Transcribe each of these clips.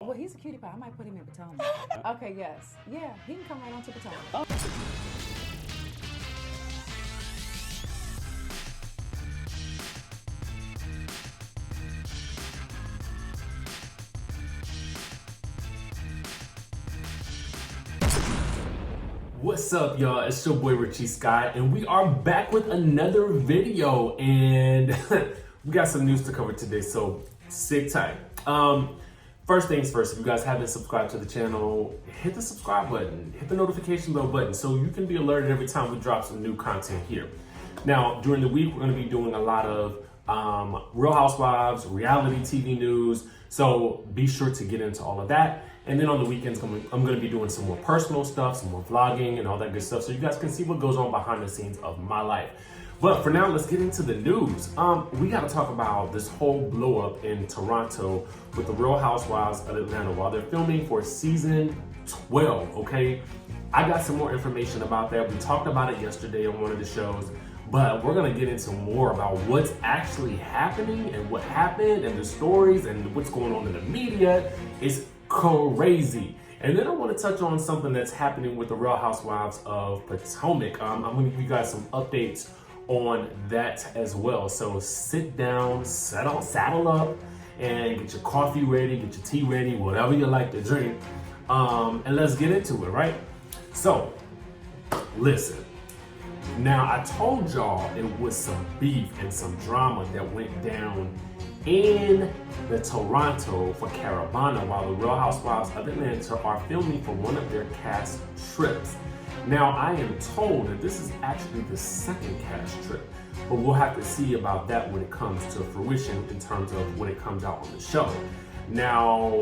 Well, he's a cutie pie. I might put him in Potomac. Okay, yes. Yeah, he can come right on to Potomac. What's up, y'all? It's your boy RHOA, and we are back with another video, and we got some news to cover today, so sit tight. First things first, if you guys haven't subscribed to the channel, hit the subscribe button, hit the notification bell button so you can be alerted every time we drop some new content here. Now, during the week, we're going to be doing a lot of Real Housewives, reality TV news, so be sure to get into all of that. And then on the weekends, I'm going to be doing some more personal stuff, some more vlogging and all that good stuff, so you guys can see what goes on behind the scenes of my life. But for now, let's get into the news. We got to talk about this whole blow up in Toronto with the Real Housewives of Atlanta while they're filming for season 12, okay? I got some more information about that. We talked about it yesterday on one of the shows, but we're going to get into more about what's actually happening and what happened and the stories and what's going on in the media. It's crazy. And then I want to touch on something that's happening with the Real Housewives of Potomac. I'm going to give you guys some updates on that as well. So sit down, saddle up, and get your coffee ready, get your tea ready, whatever you like to drink, and let's get into it, right? So, listen. Now, I told y'all it was some beef and some drama that went down in the Toronto for Caribana while the Real Housewives of Atlanta are filming for one of their cast trips. Now, I am told that this is actually the second cast trip, but we'll have to see about that when it comes to fruition in terms of when it comes out on the show. Now,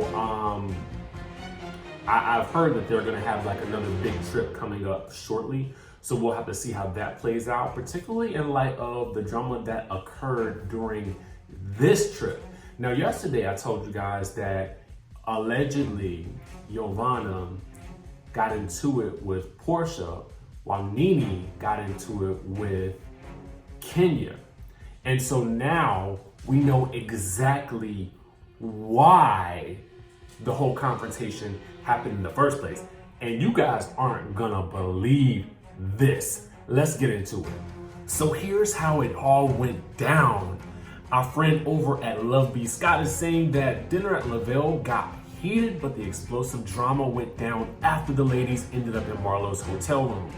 I've heard that they're going to have like another big trip coming up shortly, so we'll have to see how that plays out, particularly in light of the drama that occurred during this trip. Now, yesterday I told you guys that allegedly Yovanna got into it with Porsha while Nene got into it with Kenya. And so now we know exactly why the whole confrontation happened in the first place. And you guys aren't gonna believe this. Let's get into it. So here's how it all went down. Our friend over at Love B Scott is saying that dinner at Lavelle got heated, but the explosive drama went down after the ladies ended up in Marlo's hotel room.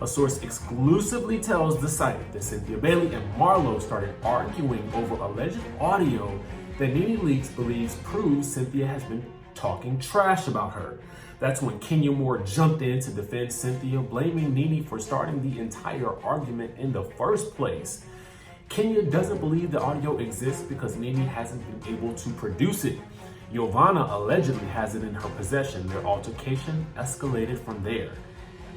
A source exclusively tells the site that Cynthia Bailey and Marlo started arguing over alleged audio that Nene Leakes believes proves Cynthia has been talking trash about her. That's when Kenya Moore jumped in to defend Cynthia, blaming Nene for starting the entire argument in the first place. Kenya doesn't believe the audio exists because Nene hasn't been able to produce it. Yovanna allegedly has it in her possession. Their altercation escalated from there.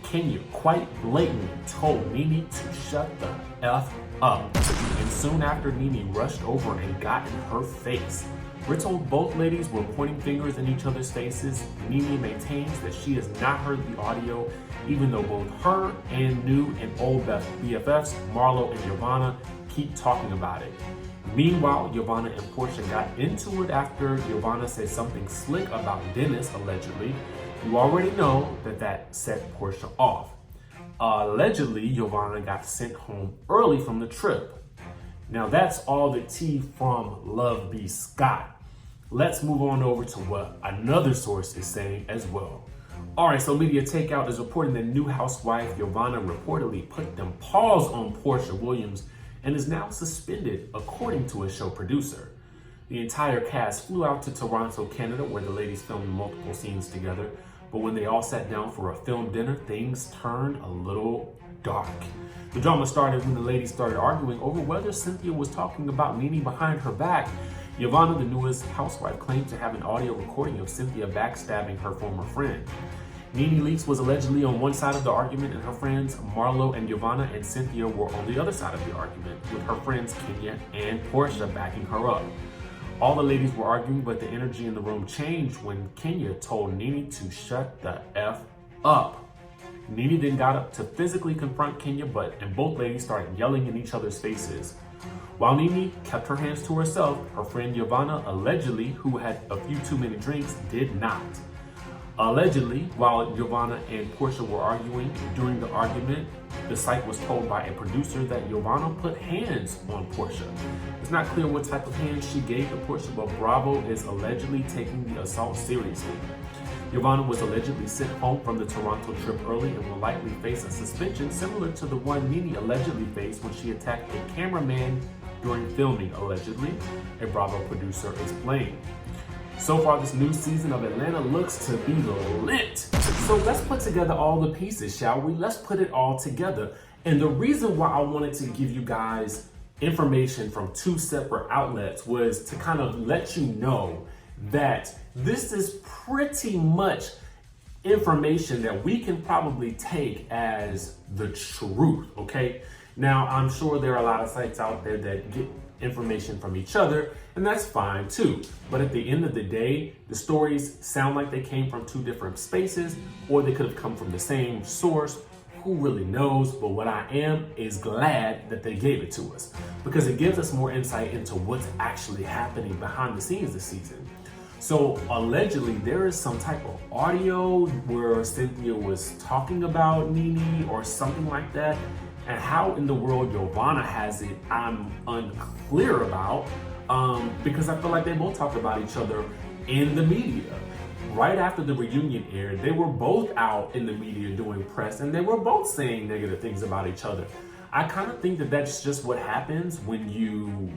Kenya quite blatantly told Nene to shut the F up. And soon after, Nene rushed over and got in her face. We're told both ladies were pointing fingers in each other's faces. Nene maintains that she has not heard the audio, even though both her and new and old BFFs, Marlo and Yovanna, keep talking about it. Meanwhile, Yovanna and Porsha got into it after Yovanna said something slick about Dennis, allegedly. You already know that set Porsha off. Allegedly, Yovanna got sent home early from the trip. Now that's all the tea from Love B Scott. Let's move on over to what another source is saying as well. All right, so Media Takeout is reporting that new housewife Yovanna reportedly put them paws on Porsha Williams and is now suspended, according to a show producer. The entire cast flew out to Toronto, Canada, where the ladies filmed multiple scenes together, but when they all sat down for a film dinner, things turned a little dark. The drama started when the ladies started arguing over whether Cynthia was talking about Nene behind her back. Yovanna, the newest housewife, claimed to have an audio recording of Cynthia backstabbing her former friend. Nene Leakes was allegedly on one side of the argument, and her friends Marlo and Yovanna and Cynthia were on the other side of the argument, with her friends Kenya and Porsha backing her up. All the ladies were arguing, but the energy in the room changed when Kenya told Nene to shut the F up. Nene then got up to physically confront Kenya, and both ladies started yelling in each other's faces. While Nene kept her hands to herself, her friend Yovanna, allegedly, who had a few too many drinks, did not. Allegedly, while Yovanna and Porsha were arguing, during the argument, the site was told by a producer that Yovanna put hands on Porsha. It's not clear what type of hands she gave to Porsha, but Bravo is allegedly taking the assault seriously. Yovanna was allegedly sent home from the Toronto trip early and will likely face a suspension similar to the one Nene allegedly faced when she attacked a cameraman during filming, allegedly, a Bravo producer explained. So far, this new season of Atlanta looks to be lit. So let's put together all the pieces, shall we? Let's put it all together. And the reason why I wanted to give you guys information from two separate outlets was to kind of let you know that this is pretty much information that we can probably take as the truth, okay? Now, I'm sure there are a lot of sites out there that get information from each other, and that's fine too. But at the end of the day, the stories sound like they came from two different spaces, or they could have come from the same source. Who really knows? But what I am is glad that they gave it to us, because it gives us more insight into what's actually happening behind the scenes this season. So allegedly there is some type of audio where Cynthia was talking about Nene or something like that. And how in the world Yovanna has it, I'm unclear about, because I feel like they both talked about each other in the media. Right after the reunion aired, they were both out in the media doing press, and they were both saying negative things about each other. I kind of think that that's just what happens when you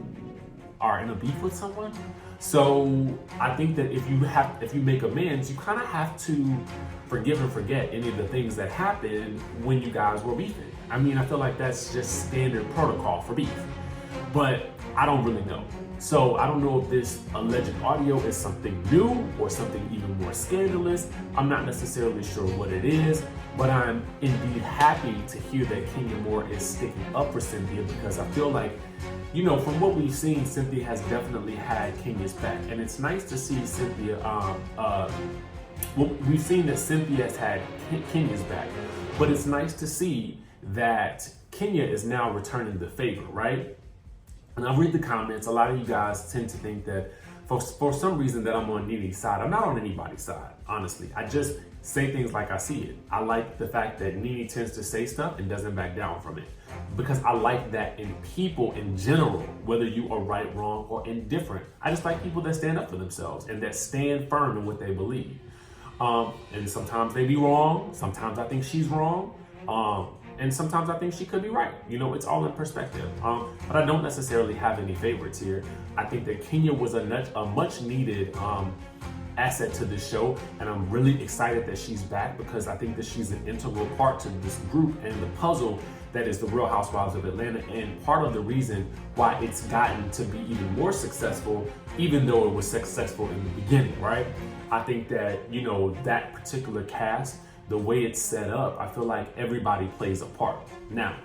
are in a beef with someone. So I think that if you make amends, you kind of have to forgive and forget any of the things that happened when you guys were beefing. I mean, I feel like that's just standard protocol for beef, but I don't really know. So I don't know if this alleged audio is something new or something even more scandalous. I'm not necessarily sure what it is, but I'm indeed happy to hear that Kenya Moore is sticking up for Cynthia, because I feel like, you know, from what we've seen, Cynthia has definitely had Kenya's back, and it's nice to see Cynthia. We've seen that Cynthia has had Kenya's back, but it's nice to see that Kenya is now returning the favor, right? And I read the comments. A lot of you guys tend to think that for some reason that I'm on Nene's side. I'm not on anybody's side, honestly. I just say things like I see it. I like the fact that Nene tends to say stuff and doesn't back down from it, because I like that in people in general, whether you are right, wrong, or indifferent. I just like people that stand up for themselves and that stand firm in what they believe. And sometimes they be wrong. Sometimes I think she's wrong. And sometimes I think she could be right. You know, it's all in perspective. But I don't necessarily have any favorites here. I think that Kenya was a much needed asset to this show, and I'm really excited that she's back, because I think that she's an integral part to this group and the puzzle that is the Real Housewives of Atlanta, and part of the reason why it's gotten to be even more successful, even though it was successful in the beginning, right? I think that, you know, that particular cast, the way it's set up, I feel like everybody plays a part. Now,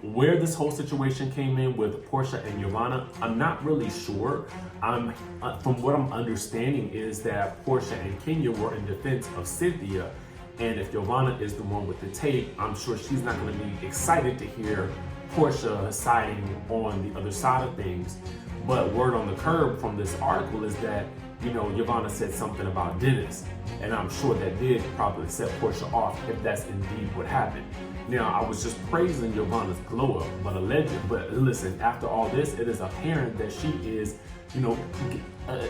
where this whole situation came in with Porsha and Yovanna, I'm not really sure. From what I'm understanding is that Porsha and Kenya were in defense of Cynthia, and if Yovanna is the one with the tape, I'm sure she's not going to be excited to hear Porsha siding on the other side of things. But word on the curb from this article is that, you know, Yovanna said something about Dennis, and I'm sure that did probably set Porsha off if that's indeed what happened. Now, I was just praising Yovanna's glow up, but listen, after all this, it is apparent that she is, you know,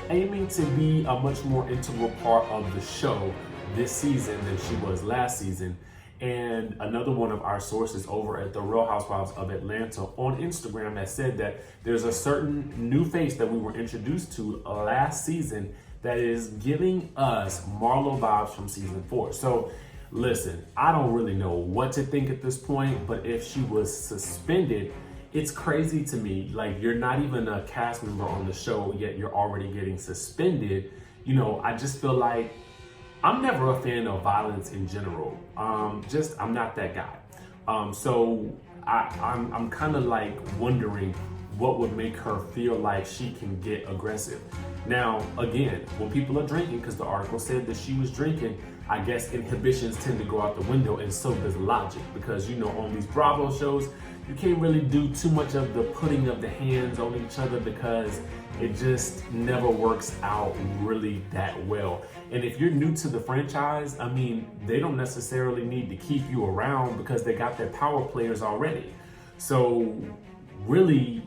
aiming to be a much more integral part of the show this season than she was last season. And another one of our sources over at the Real Housewives of Atlanta on Instagram has said that there's a certain new face that we were introduced to last season that is giving us Marlo vibes from season 4. So listen, I don't really know what to think at this point, but if she was suspended, it's crazy to me. Like, you're not even a cast member on the show, yet you're already getting suspended. You know, I just feel like I'm never a fan of violence in general. I'm not that guy. So I'm kind of like wondering what would make her feel like she can get aggressive. Now, again, when people are drinking, because the article said that she was drinking, I guess inhibitions tend to go out the window, and so does logic. Because, you know, on these Bravo shows, you can't really do too much of the putting of the hands on each other because it just never works out really that well. And if you're new to the franchise, I mean, they don't necessarily need to keep you around because they got their power players already. So really,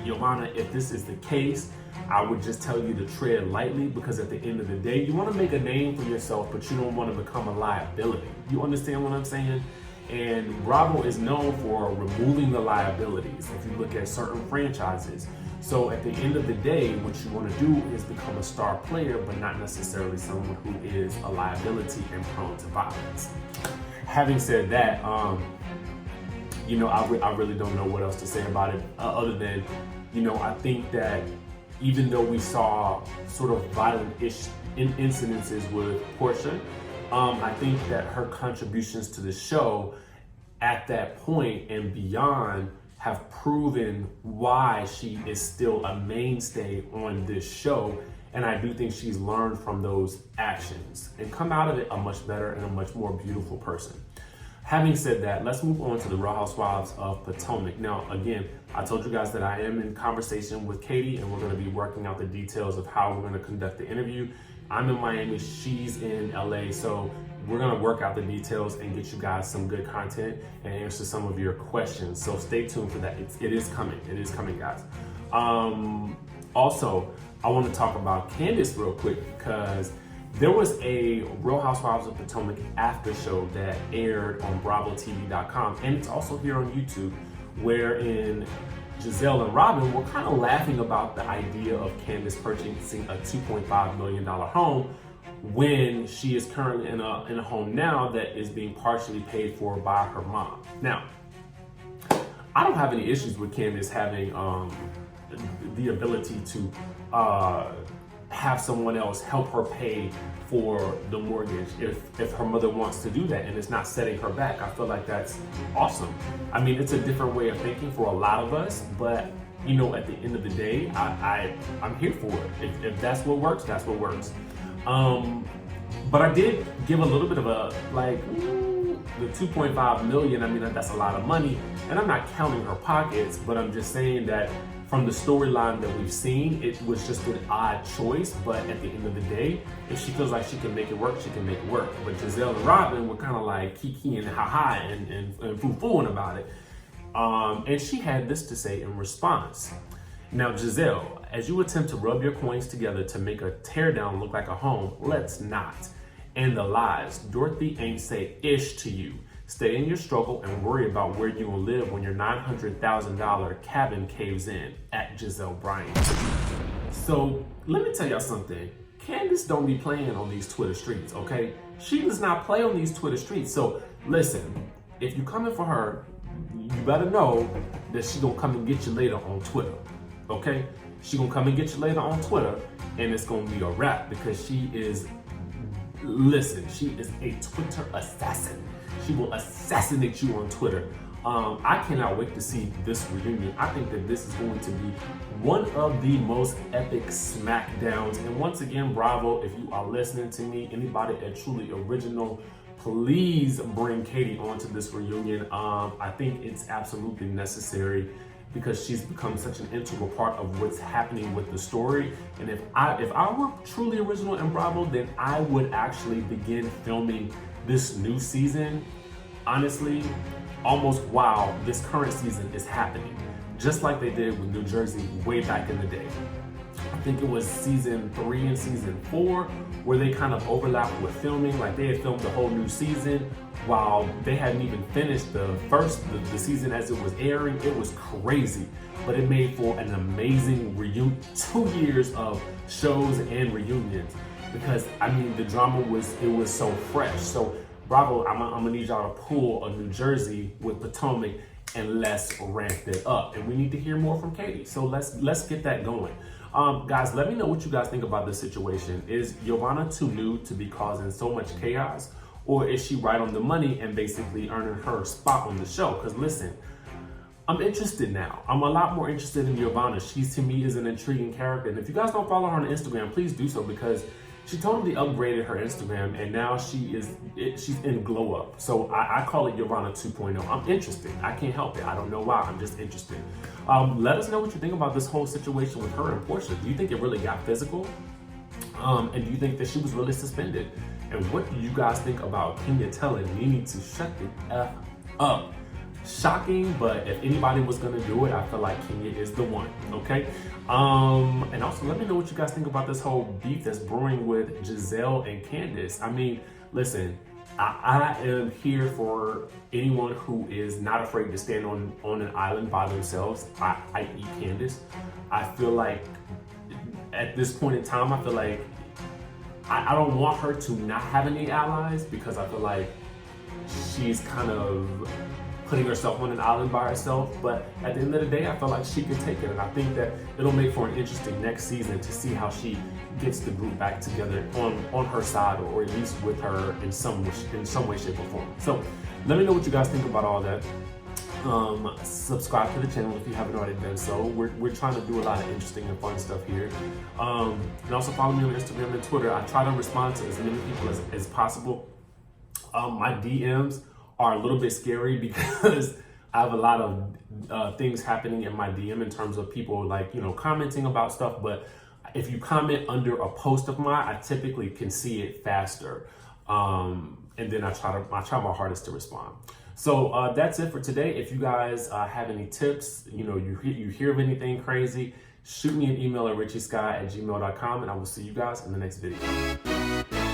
Yovanna, if this is the case, I would just tell you to tread lightly, because at the end of the day, you want to make a name for yourself, but you don't want to become a liability. You understand what I'm saying? And Bravo is known for removing the liabilities if you look at certain franchises. So at the end of the day, what you want to do is become a star player, but not necessarily someone who is a liability and prone to violence. Having said that, you know, I really don't know what else to say about it other than, you know, I think that even though we saw sort of violent-ish incidences with Porsha, I think that her contributions to the show at that point and beyond have proven why she is still a mainstay on this show. And I do think she's learned from those actions and come out of it a much better and a much more beautiful person. Having said that, let's move on to the Real Housewives of Potomac. Now, again, I told you guys that I am in conversation with Katie, and we're going to be working out the details of how we're going to conduct the interview. I'm in Miami, she's in LA, so we're going to work out the details and get you guys some good content and answer some of your questions. So stay tuned for that. It is coming. It is coming, guys. Also, I want to talk about Candace real quick, because there was a Real Housewives of Potomac after show that aired on BravoTV.com, and it's also here on YouTube, wherein Gizelle and Robin were kind of laughing about the idea of Candace purchasing a $2.5 million home when she is currently in a home now that is being partially paid for by her mom. Now, I don't have any issues with Candace having the ability to have someone else help her pay for the mortgage if her mother wants to do that and it's not setting her back. I feel like that's awesome. I mean, it's a different way of thinking for a lot of us, but you know, at the end of the day, I'm here for it. If that's what works, that's what works. But I did give a little bit of a, like, the 2.5 million, I mean, that's a lot of money, and I'm not counting her pockets, but I'm just saying that from the storyline that we've seen, it was just an odd choice. But at the end of the day, if she feels like she can make it work, she can make it work. But Gizelle and Robin were kind of like kiki and ha-ha and foo-fooing about it. And she had this to say in response. Now, Gizelle, as you attempt to rub your coins together to make a teardown look like a home, let's not. And the lies, Dorothy ain't say ish to you. Stay in your struggle and worry about where you will live when your $900,000 cabin caves in, at Gizelle Bryant. So let me tell y'all something. Candace don't be playing on these Twitter streets, okay? She does not play on these Twitter streets. So listen, if you coming for her, you better know that she gonna come and get you later on Twitter, okay? She gonna come and get you later on Twitter, and it's gonna be a wrap, because she is, listen, she is a Twitter assassin. She will assassinate you on Twitter. I cannot wait to see this reunion. I think that this is going to be one of the most epic smackdowns. And once again, Bravo, if you are listening to me, anybody at Truly Original, please bring Katie onto this reunion. I think it's absolutely necessary, because she's become such an integral part of what's happening with the story. And if I were Truly Original and Bravo, then I would actually begin filming this new season, honestly, almost while this current season is happening, just like they did with New Jersey way back in the day. I think it was season 3 and season 4 where they kind of overlapped with filming. Like, they had filmed the whole new season while they hadn't even finished the season as it was airing. It was crazy, but it made for an amazing reunion. 2 years of shows and reunions, because I mean, the drama was so fresh. So Bravo, I'm gonna need y'all to pull a New Jersey with Potomac, and let's ramp it up. And we need to hear more from Katie. So let's get that going. Guys, let me know what you guys think about this situation. Is Yovanna too new to be causing so much chaos? Or is she right on the money and basically earning her spot on the show? Because listen, I'm interested now. I'm a lot more interested in Yovanna. She, to me, is an intriguing character. And if you guys don't follow her on Instagram, please do so, because she totally upgraded her Instagram, and now she's in glow up. So I call it Yovanna 2.0. I'm interested. I can't help it. I don't know why. I'm just interested. Let us know what you think about this whole situation with her and Porsha. Do you think it really got physical? And do you think that she was really suspended? And what do you guys think about Kenya telling Nene to shut the F up? Shocking, but if anybody was gonna do it, I feel like Kenya is the one, okay? And also let me know what you guys think about this whole beef that's brewing with Giselle and Candace. I mean, listen, I am here for anyone who is not afraid to stand on an island by themselves, i.e. Candace. I feel like at this point in time, I feel like I don't want her to not have any allies, because I feel like she's kind of putting herself on an island by herself. But at the end of the day, I feel like she could take it. And I think that it'll make for an interesting next season to see how she gets the group back together on her side, or at least with her in some way, shape, or form. So let me know what you guys think about all that. Subscribe to the channel if you haven't already done so. We're trying to do a lot of interesting and fun stuff here. And also follow me on Instagram and Twitter. I try to respond to as many people as possible. My DMs are a little bit scary because I have a lot of things happening in my DM in terms of people, like, you know, commenting about stuff. But if you comment under a post of mine, I typically can see it faster. And then I try my hardest to respond. So that's it for today. If you guys have any tips, you know, you hear of anything crazy, shoot me an email at RHOA@gmail.com, and I will see you guys in the next video.